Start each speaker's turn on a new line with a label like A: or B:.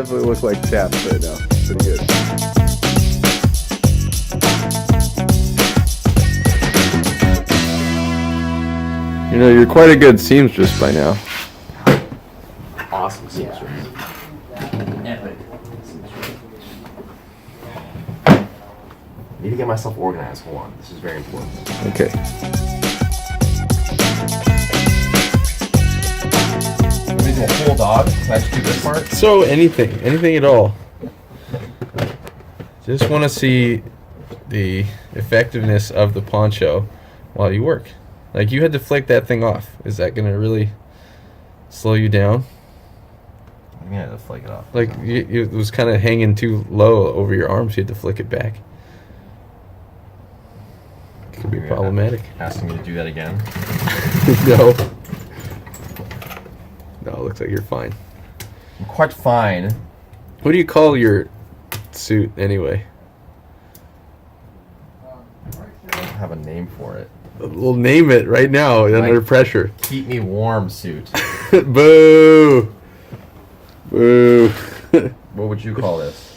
A: definitely look like Chaps right now. Pretty good. You know, you're quite a good seamstress by now.
B: Awesome seamstress. Epic. Need to get myself organized. Hold on. This is very important.
A: Okay.
B: Maybe do a whole dog. Can I just do this part?
A: So anything at all. Just want to see the effectiveness of the poncho while you work. Like, you had to flick that thing off. Is that going to really slow you down?
B: I mean, I had to flick it off.
A: Like, it was kind of hanging too low over your arms. You had to flick it back. It could be problematic.
B: Asking me to do that again?
A: No. No, it looks like you're fine.
B: I'm quite fine.
A: What do you call your suit anyway?
B: I don't have a name for it.
A: We'll name it right now under pressure.
B: Keep me warm suit.
A: Boo! Boo!
B: What would you call this?